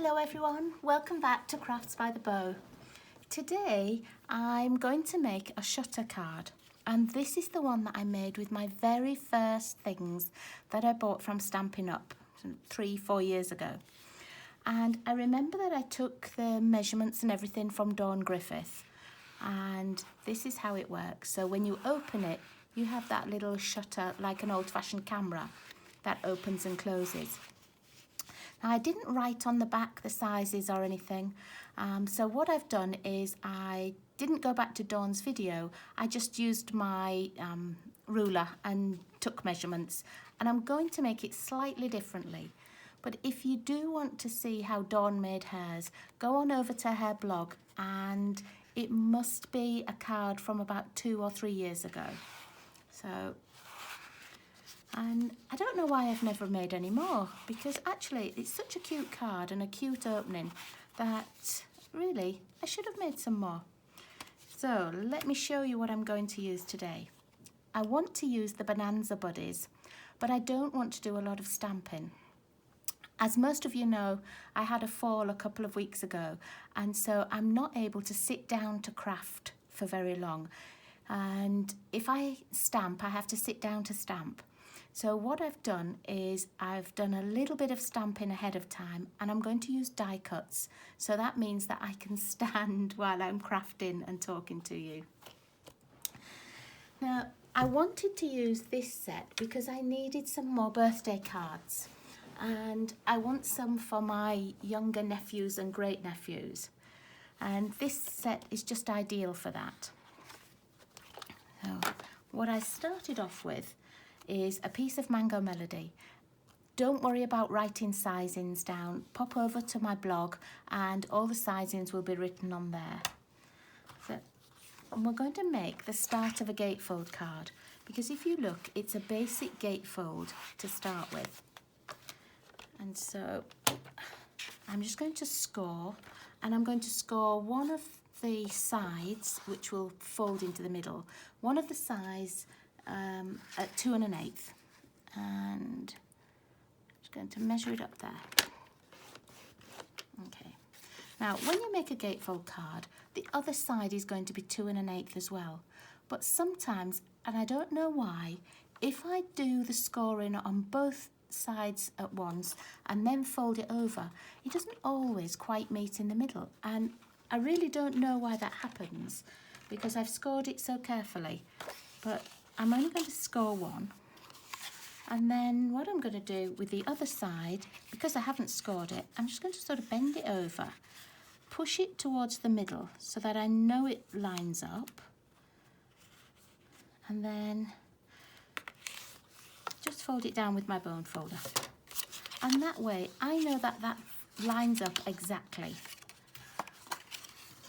Hello everyone, welcome back to Crafts by the Bow. Today I'm going to make a shutter card, and this is the one that I made with my very first things that I bought from Stampin' Up 3-4 years ago. And I remember that I took the measurements and everything from Dawn Griffiths, and this is how it works. So when you open it, you have that little shutter like an old-fashioned camera that opens and closes. Now, I didn't write on the back the sizes or anything, so what I've done is I didn't go back to Dawn's video. I just used my ruler and took measurements, and I'm going to make it slightly differently. But if you do want to see how Dawn made hers, go on over to her blog, and it must be a card from about 2 or 3 years ago. And I don't know why I've never made any more, because actually it's such a cute card and a cute opening that really I should have made some more. So let me show you what I'm going to use today. I want to use the Bonanza Buddies, but I don't want to do a lot of stamping. As most of you know, I had a fall a couple of weeks ago, and so I'm not able to sit down to craft for very long. And if I stamp, I have to sit down to stamp. So what I've done is I've done a little bit of stamping ahead of time, and I'm going to use die cuts. So that means that I can stand while I'm crafting and talking to you. Now, I wanted to use this set because I needed some more birthday cards, and I want some for my younger nephews and great nephews. And this set is just ideal for that. So what I started off with is a piece of Mango Melody. Don't worry about writing sizings down. Pop over to my blog and all the sizings will be written on there. And we're going to make the start of a gatefold card, because if you look, it's a basic gatefold to start with. And so I'm just going to score, and I'm going to score one of the sides, which will fold into the middle, one of the sides at 2 1/8, and I'm just going to measure it up there. Okay. Now, when you make a gatefold card, the other side is going to be 2 1/8 as well. But sometimes, and I don't know why, if I do the scoring on both sides at once and then fold it over, it doesn't always quite meet in the middle. And I really don't know why that happens, because I've scored it so carefully. But I'm only going to score one, and then what I'm going to do with the other side, because I haven't scored it, I'm just going to sort of bend it over, push it towards the middle so that I know it lines up, and then just fold it down with my bone folder. And that way I know that that lines up exactly.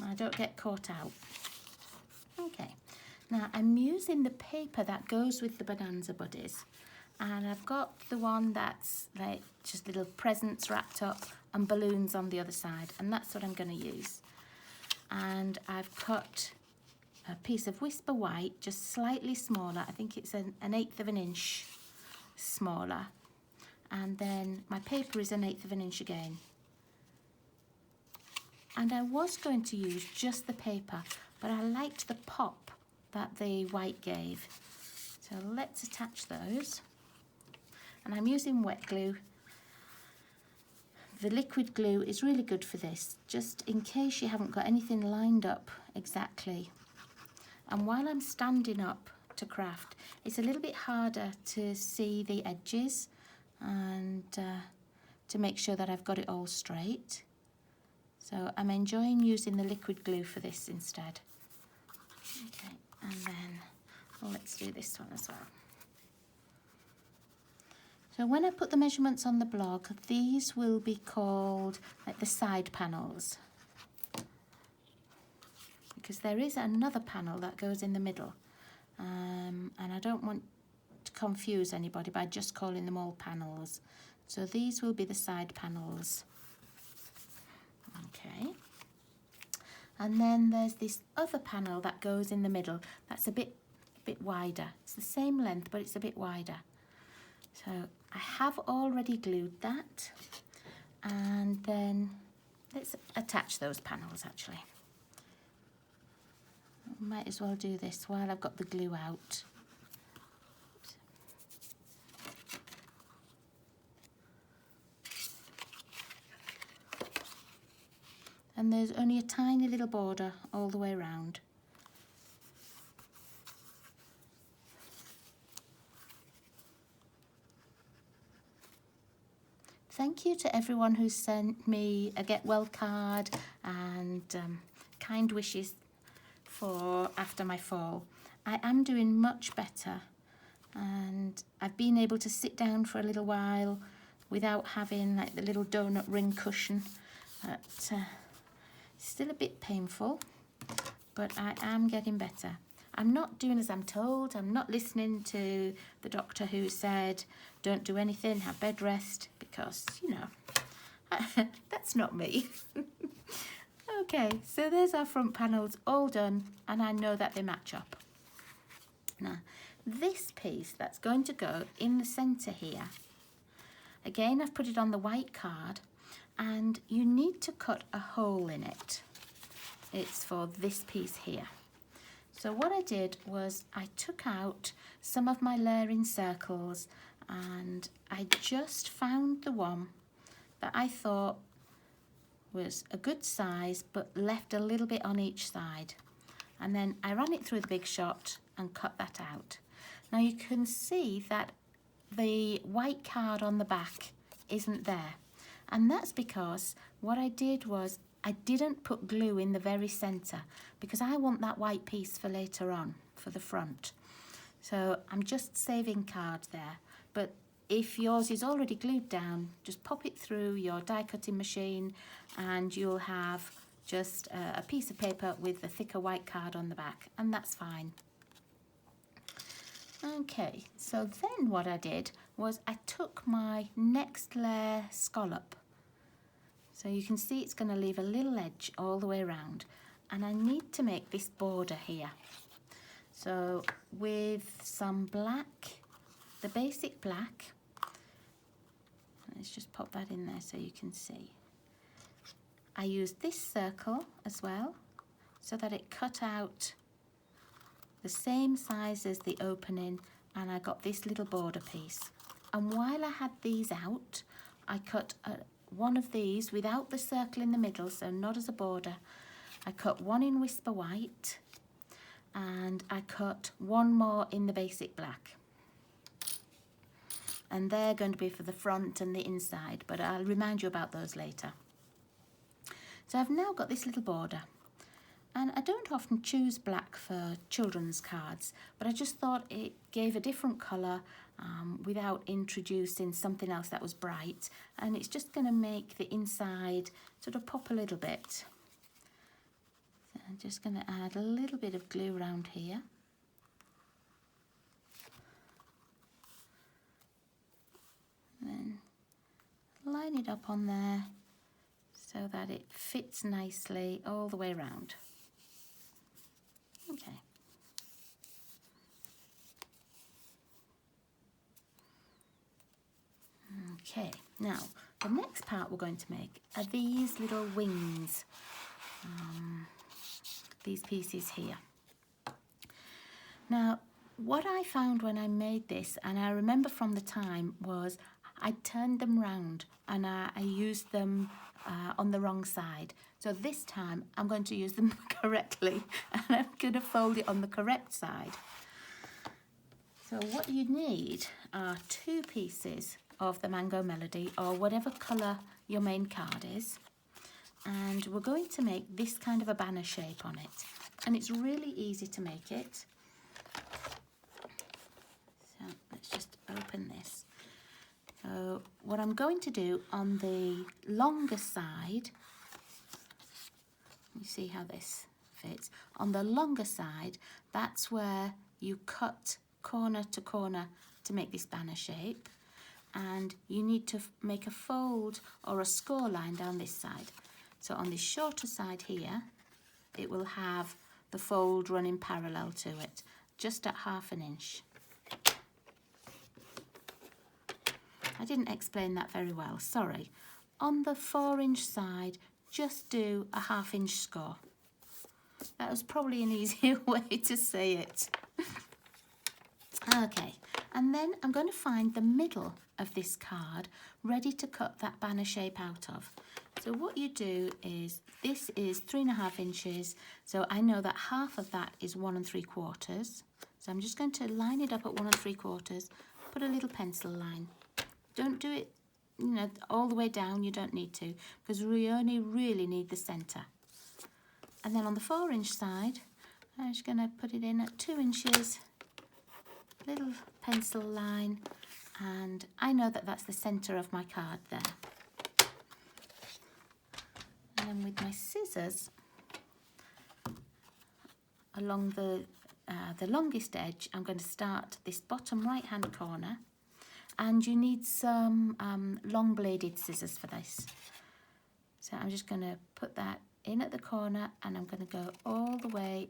I don't get caught out. Okay. Now I'm using the paper that goes with the Bonanza Buddies, and I've got the one that's like just little presents wrapped up and balloons on the other side, and that's what I'm going to use. And I've cut a piece of Whisper White, just slightly smaller. I think it's an 1/8 of an inch smaller, and then my paper is 1/8 of an inch again. And I was going to use just the paper, but I liked the pop that the white gave. So let's attach those. And I'm using wet glue. The liquid glue is really good for this, just in case you haven't got anything lined up exactly. And while I'm standing up to craft, it's a little bit harder to see the edges and to make sure that I've got it all straight. So I'm enjoying using the liquid glue for this instead. Okay, and then let's do this one as well. So when I put the measurements on the blog, these will be called like the side panels, because there is another panel that goes in the middle, and I don't want to confuse anybody by just calling them all panels. So these will be the side panels. Okay. And then there's this other panel that goes in the middle that's a bit wider. It's the same length, but it's a bit wider. So I have already glued that. And then let's attach those panels actually. Might as well do this while I've got the glue out. And there's only a tiny little border all the way around. Thank you to everyone who sent me a get well card and kind wishes for after my fall. I am doing much better, and I've been able to sit down for a little while without having like the little donut ring cushion. But, still a bit painful, but I am getting better. I'm not doing as I'm told. I'm not listening to the doctor who said don't do anything, have bed rest, because, you know, that's not me. Okay, so there's our front panels all done, and I know that they match up. Now, this piece that's going to go in the centre here, again, I've put it on the white card, and you need to cut a hole in it. It's for this piece here. So what I did was I took out some of my layering circles, and I just found the one that I thought was a good size but left a little bit on each side. And then I ran it through the Big Shot and cut that out. Now you can see that the white card on the back isn't there. And that's because what I did was I didn't put glue in the very centre, because I want that white piece for later on, for the front. So I'm just saving card there. But if yours is already glued down, just pop it through your die cutting machine and you'll have just a piece of paper with the thicker white card on the back, and that's fine. Okay, so then what I did was I took my next layer scallop. So you can see it's going to leave a little edge all the way around, and I need to make this border here. So with some black, the basic black, let's just pop that in there so you can see. I used this circle as well so that it cut out the same size as the opening, and I got this little border piece. And while I had these out, I cut one of these without the circle in the middle, so not as a border. I cut one in Whisper White, and I cut one more in the basic black. And they're going to be for the front and the inside, but I'll remind you about those later. So I've now got this little border. And I don't often choose black for children's cards, but I just thought it gave a different colour without introducing something else that was bright. And it's just going to make the inside sort of pop a little bit. So I'm just going to add a little bit of glue around here. And then line it up on there so that it fits nicely all the way around. Okay. Okay, now the next part we're going to make are these little wings, these pieces here. Now, what I found when I made this, and I remember from the time, was I turned them round and I used them on the wrong side. So this time I'm going to use them correctly, and I'm going to fold it on the correct side. So what you need are 2 pieces of the Mango Melody, or whatever colour your main card is, and we're going to make this kind of a banner shape on it, and it's really easy to make it. So let's just open this. So what I'm going to do on the longer side, you see how this fits, on the longer side, that's where you cut corner to corner to make this banner shape, and you need to make a fold or a score line down this side. So on this shorter side here, it will have the fold running parallel to it, just at ½ inch. I didn't explain that very well, sorry. on the 4-inch side, just do a 1/2 inch score. That was probably an easier way to say it. Okay, and then I'm going to find the middle of this card ready to cut that banner shape out of. So what you do is, this is 3.5 inches, so I know that half of that is 1 3/4. So I'm just going to line it up at 1 3/4, put a little pencil line. Don't do it, you know, all the way down, you don't need to, because we only really need the centre. And then on the 4-inch side, I'm just going to put it in at 2 inches, little pencil line, and I know that that's the centre of my card there. And then with my scissors, along the longest edge, I'm going to start this bottom right hand corner, and you need some long bladed scissors for this. So I'm just going to put that in at the corner, and I'm going to go all the way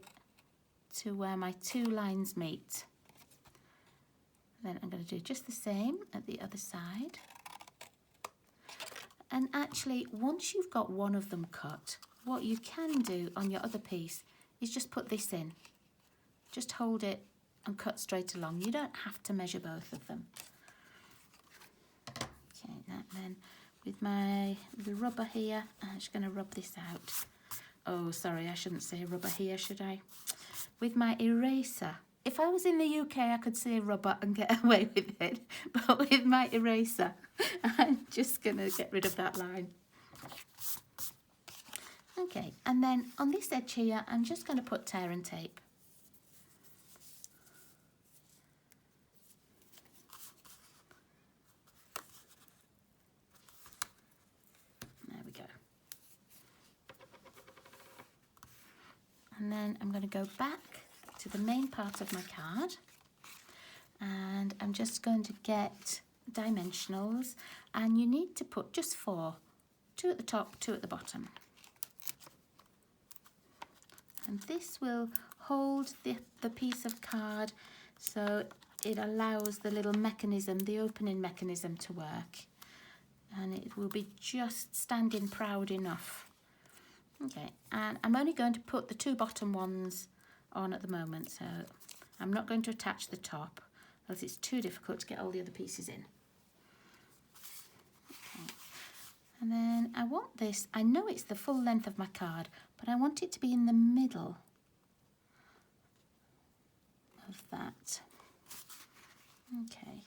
to where my 2 lines meet. Then I'm going to do just the same at the other side. And actually, once you've got one of them cut, what you can do on your other piece is just put this in. Just hold it and cut straight along. You don't have to measure both of them. Okay, and then with the rubber here, I'm just going to rub this out. Oh, sorry, I shouldn't say rubber here, should I? With my eraser. If I was in the UK, I could say rubber and get away with it. But with my eraser, I'm just going to get rid of that line. Okay, and then on this edge here, I'm just going to put tear and tape. There we go. And then I'm going to go back to the main part of my card, and I'm just going to get dimensionals, and you need to put just 4, 2 at the top, 2 at the bottom. And this will hold the piece of card, so it allows the little mechanism, the opening mechanism, to work, and it will be just standing proud enough. Okay, and I'm only going to put the 2 bottom ones on at the moment, so I'm not going to attach the top, else it's too difficult to get all the other pieces in. Okay. And then I want this, I know it's the full length of my card, but I want it to be in the middle of that. Okay.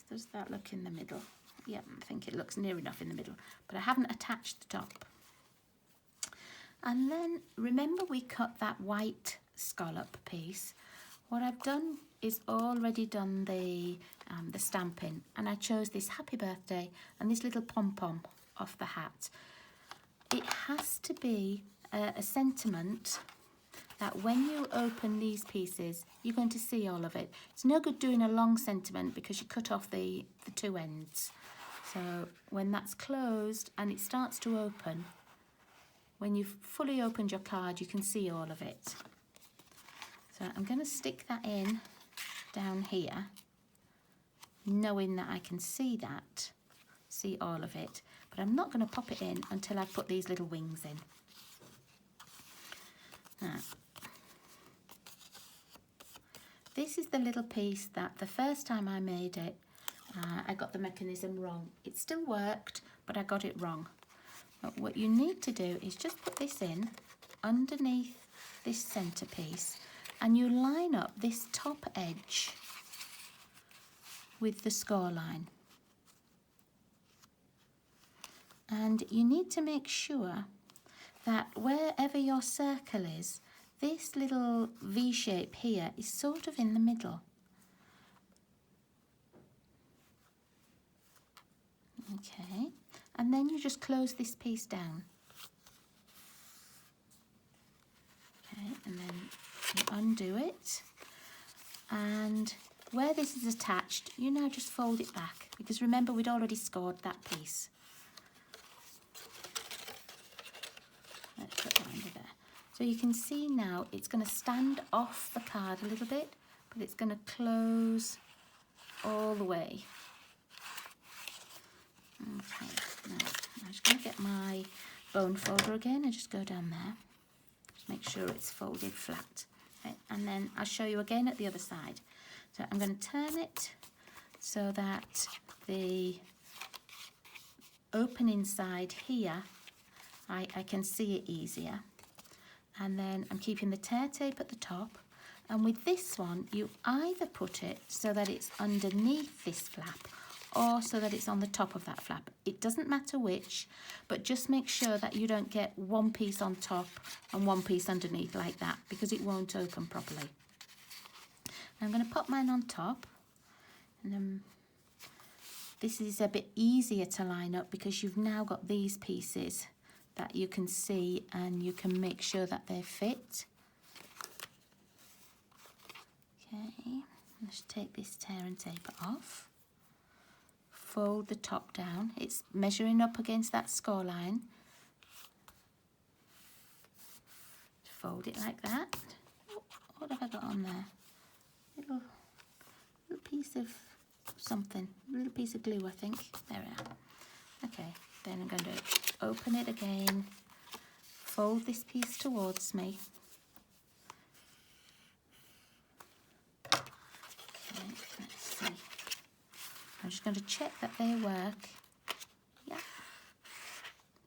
Does that look in the middle? Yeah, I think it looks near enough in the middle, but I haven't attached the top. And then remember we cut that white scallop piece. What I've done is already done the stamping, and I chose this happy birthday and this little pom-pom off the hat. It has to be a sentiment that when you open these pieces, you're going to see all of it. It's no good doing a long sentiment because you cut off the 2 ends. So when that's closed and it starts to open, when you've fully opened your card, you can see all of it. So I'm going to stick that in down here, knowing that I can see all of it, but I'm not going to pop it in until I've put these little wings in. Now, this is the little piece that the first time I made it, I got the mechanism wrong. It still worked, but I got it wrong. But what you need to do is just put this in underneath this centre piece, and you line up this top edge with the score line. And you need to make sure that wherever your circle is, this little V shape here is sort of in the middle. Okay, and then you just close this piece down. Okay, and then you undo it, and where this is attached, you now just fold it back, because remember we'd already scored that piece. Let's put that under there. So you can see now it's going to stand off the card a little bit, but it's going to close all the way. bone folder again and just go down there. Just make sure it's folded flat. Okay, and then I'll show you again at the other side. So I'm going to turn it so that the opening side here, I can see it easier. And then I'm keeping the tear tape at the top. And with this one, you either put it so that it's underneath this flap or so that it's on the top of that flap. It doesn't matter which, but just make sure that you don't get one piece on top and one piece underneath like that, because it won't open properly. I'm going to pop mine on top. And this is a bit easier to line up because you've now got these pieces that you can see and you can make sure that they fit. Okay, let's take this tear and tape off. Fold the top down. It's measuring up against that score line. Fold it like that. What have I got on there? Little piece of something. A little piece of glue, I think. There we are. Okay, then I'm going to open it again. Fold this piece towards me. Let's see. I'm just going to check that they work.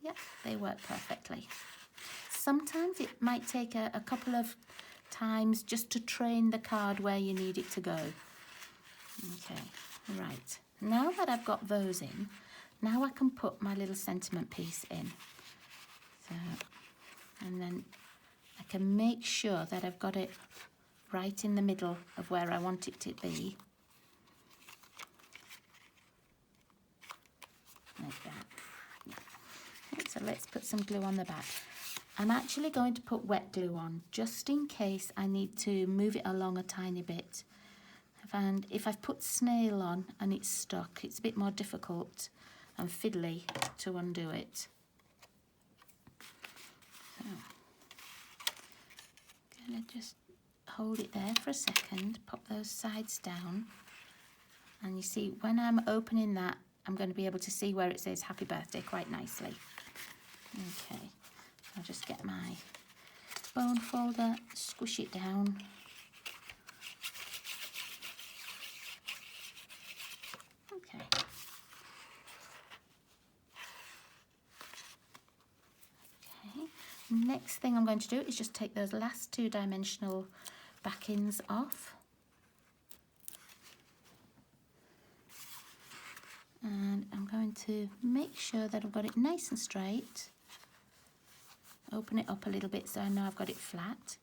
Yeah, they work perfectly. Sometimes it might take a couple of times just to train the card where you need it to go. Okay, right. Now that I've got those in, now I can put my little sentiment piece in. So, and then I can make sure that I've got it right in the middle of where I want it to be. Like that. Okay, so let's put some glue on the back. I'm actually going to put wet glue on just in case I need to move it along a tiny bit. And if I've put snail on and it's stuck, it's a bit more difficult and fiddly to undo it. So, I'm going to just hold it there for a second, pop those sides down, and you see when I'm opening that, I'm going to be able to see where it says happy birthday quite nicely. Okay, I'll just get my bone folder, squish it down. Okay. Okay, next thing I'm going to do is just take those last two-dimensional backings off. And I'm going to make sure that I've got it nice and straight. Open it up a little bit so I know I've got it flat.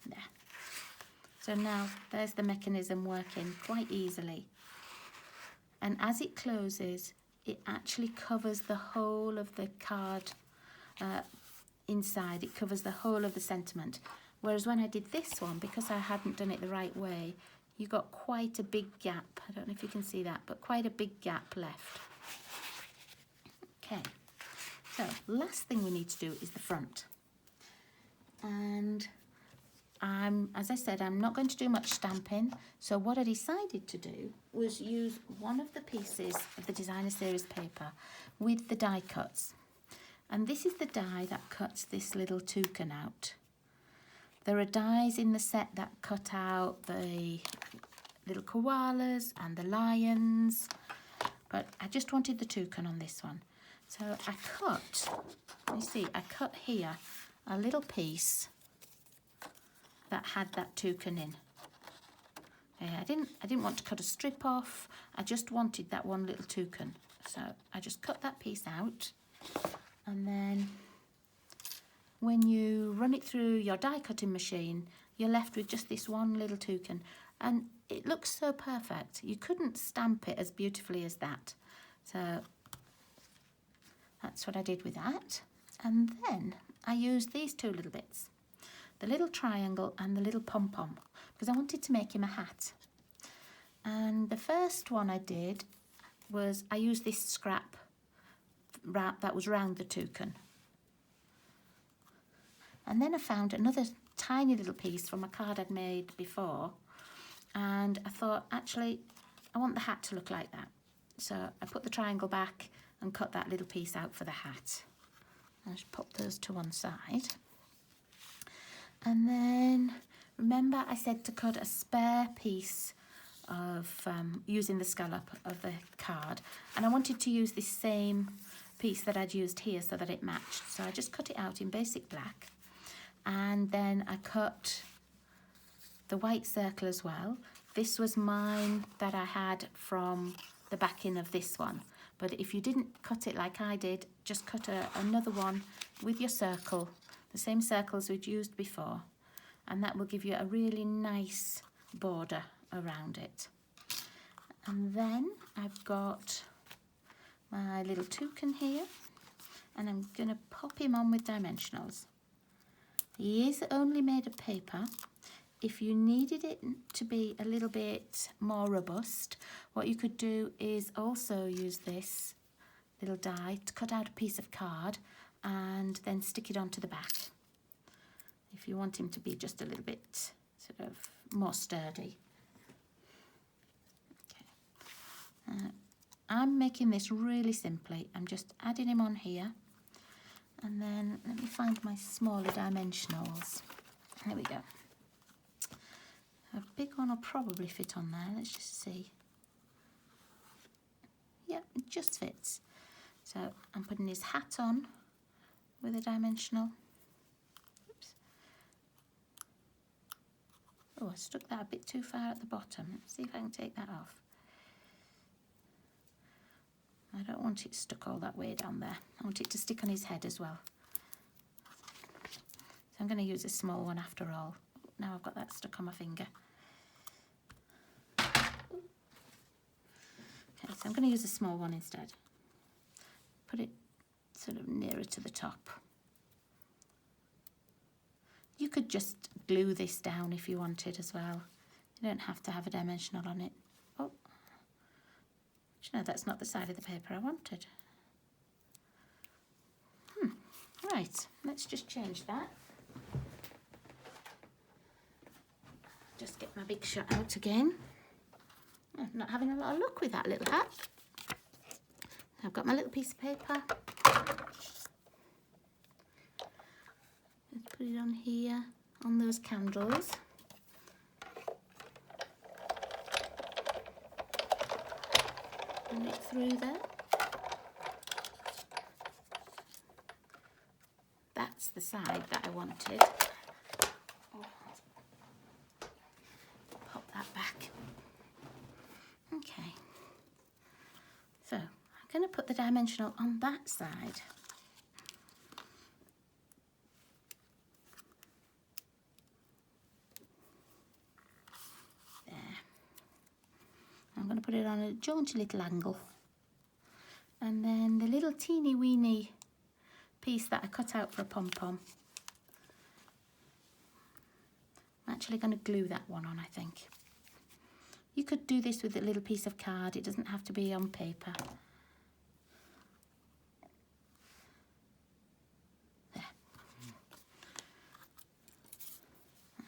There. So now there's the mechanism working quite easily. And as it closes, it actually covers the whole of the card inside. It covers the whole of the sentiment. Whereas when I did this one, because I hadn't done it the right way, you got quite a big gap. I don't know if you can see that, but quite a big gap left. Okay, so last thing we need to do is the front. And as I said, I'm not going to do much stamping. So what I decided to do was use one of the pieces of the designer series paper with the die cuts. And this is the die that cuts this little toucan out. There are dies in the set that cut out the little koalas and the lions, but I just wanted the toucan on this one. So I cut, you see, I cut here a little piece that had that toucan in. I didn't want to cut a strip off, I just wanted that one little toucan. So I just cut that piece out, and then when you run it through your die cutting machine, you're left with just this one little toucan, and it looks so perfect. You couldn't stamp it as beautifully as that. So that's what I did with that. And then I used these two little bits, the little triangle and the little pom-pom, because I wanted to make him a hat. And the first one I did was I used this scrap that was round the toucan. And then I found another tiny little piece from a card I'd made before, and I thought, actually, I want the hat to look like that. So I put the triangle back and cut that little piece out for the hat. I'll just pop those to one side. And then remember I said to cut a spare piece of using the scallop of the card, and I wanted to use this same piece that I'd used here so that it matched. So I just cut it out in basic black, and then I cut the white circle as well. This was mine that I had from the backing of this one, but if you didn't cut it like I did, just cut another one with your circle, the same circles we'd used before, and that will give you a really nice border around it. And then I've got my little toucan here, and I'm going to pop him on with dimensionals. He is only made of paper. If you needed it to be a little bit more robust, what you could do is also use this little die to cut out a piece of card and then stick it onto the back, if you want him to be just a little bit sort of more sturdy. Okay. I'm making this really simply. I'm just adding him on here, and then let me find my smaller dimensionals. There we go. A big one will probably fit on there. Let's just see. Yep, it just fits. So I'm putting his hat on with a dimensional. Oops. Oh, I stuck that a bit too far at the bottom. Let's see if I can take that off. I don't want it stuck all that way down there. I want it to stick on his head as well. So I'm going to use a small one after all. Now I've got that stuck on my finger. Okay, so I'm going to use a small one instead. Put it sort of nearer to the top. You could just glue this down if you wanted as well. You don't have to have a dimensional on it. Oh, no, that's not the side of the paper I wanted. Right, let's just change that. Just get my big shot out again. I'm not having a lot of luck with that little hat. I've got my little piece of paper. Let's put it on here, on those candles. Run it through there. That's the side that I wanted. Pop that back. Okay. So I'm going to put the dimensional on that side. I'm going to put it on a jaunty little angle, and then the little teeny weeny piece that I cut out for a pom-pom, I'm actually going to glue that one on, I think. You could do this with a little piece of card, it doesn't have to be on paper. There.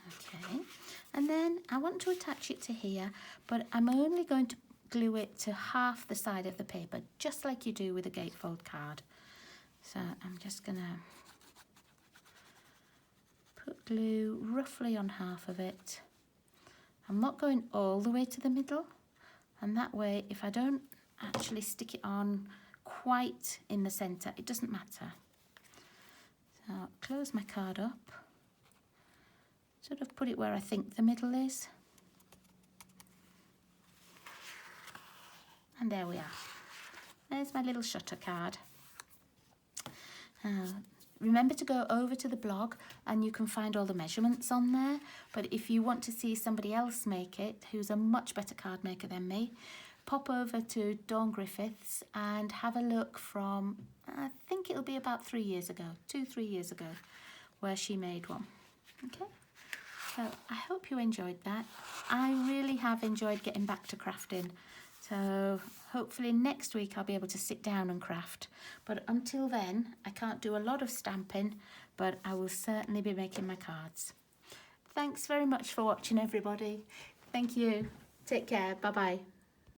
Okay. And then I want to attach it to here, but I'm only going to glue it to half the side of the paper, just like you do with a gatefold card. So I'm just going to put glue roughly on half of it. I'm not going all the way to the middle, and that way if I don't actually stick it on quite in the centre, it doesn't matter. So I'll close my card up. Sort of put it where I think the middle is. And there we are. There's my little shutter card. Remember to go over to the blog and you can find all the measurements on there. But if you want to see somebody else make it, who's a much better card maker than me, pop over to Dawn Griffiths and have a look from, I think it'll be about 3 years ago, 2-3 years ago, where she made one. Okay? So I hope you enjoyed that. I really have enjoyed getting back to crafting. So hopefully next week I'll be able to sit down and craft. But until then, I can't do a lot of stamping, but I will certainly be making my cards. Thanks very much for watching, everybody. Thank you. Take care. Bye-bye.